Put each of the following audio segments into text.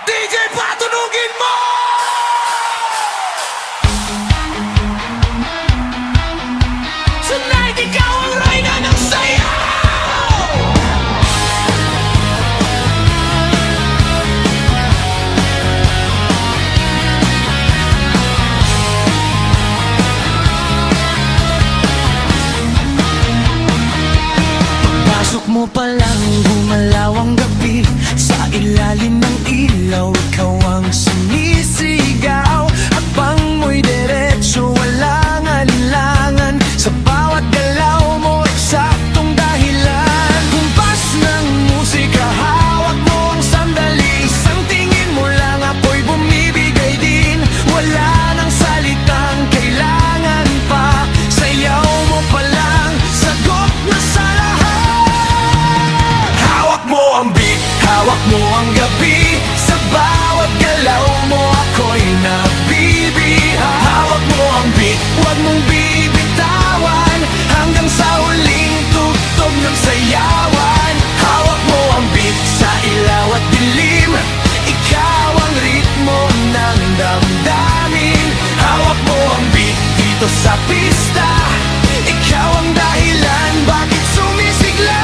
DJ patunugin mo! Tonight, ikaw ang reyna ng sayaw! Pagpasok mo pa lang, gumalaw ang gabi. Sa ilalim ng ilaw, ikaw ang sumisigaw. Habang mo'y diretso, walang alinlangan. Sa bawat galaw mo, eksaktong dahilan. Kumpas ng musika, hawak mo ang sandali. Isang tingin mo lang, ako'y bumibigay din. Wala nang salitang kailangan pa. Sayaw mo pa lang, sagot na sa lahat. Hawak mo ang beat, hawak mo ang gabi. Sa bawat galaw mo, ako'y nabibiha. Hawak mo ang beat, huwag mong bibitawan. Hanggang sa huling tugtog ng sayawan. Hawak mo ang beat sa ilaw at dilim. Ikaw ang ritmo ng damdamin. Hawak mo ang beat dito sa pista. Ikaw ang dahilan bakit sumisigla.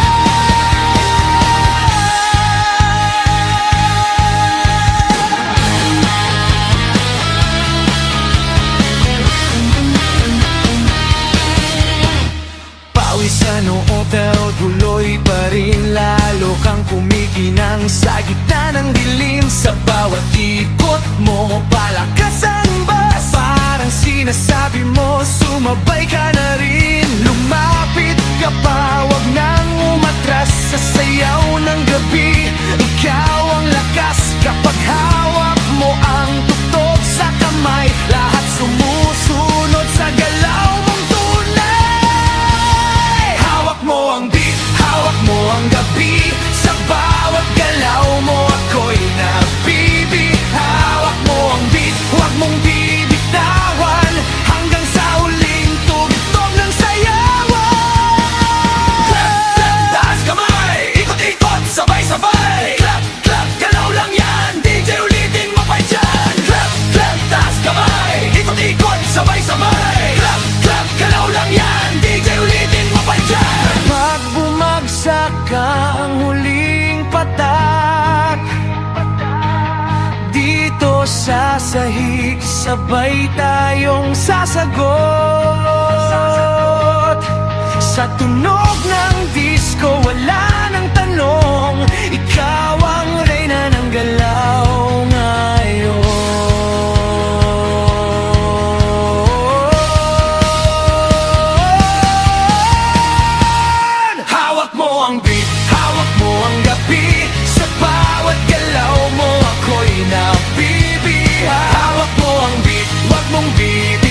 Sa noo pero tuloy pa rin. Lalo kang kumikinang sa gitna ng dilim. Sa bawat ikot mo, palakas ang bas. Parang sinasabi mo, sumabay ka na rin. Lumapit ka pa, wag nang umatras. Sa sayaw ng gabi, ikaw ang lakas. Kapag hawak mo ang tugtog sa kamay, lahat sumusunod sa galaw mong tunay. Hawak mo ang beat, hawak mo ang gabi. Sa bawat galaw mo, ako'y nabibi. Hawak mo ang beat, huwag mong bibitawan. Hanggang sa huling tugtog ng sayawan. Clap, clap, taas kamay. Ikot-ikot, sabay-sabay. Clap, clap, galaw lang yan. DJ ulitin mo pa dyan. Clap, clap, taas kamay. Ikot-ikot, sabay-sabay. Clap, clap, galaw lang yan. DJ ulitin mo pa dyan. Pag bumagsak ang huling patak, dito sa sahig, sabay tayong sasagot. Sa tunog ng disco, wala nang tanong. Ikaw ang reyna ng galaw ngayon. Hawak mo ang beat, hawak mo ang gabi. Sa bawat galaw mo, ako'y nabibiha. Hawak mo ang beat, wag mong bibi.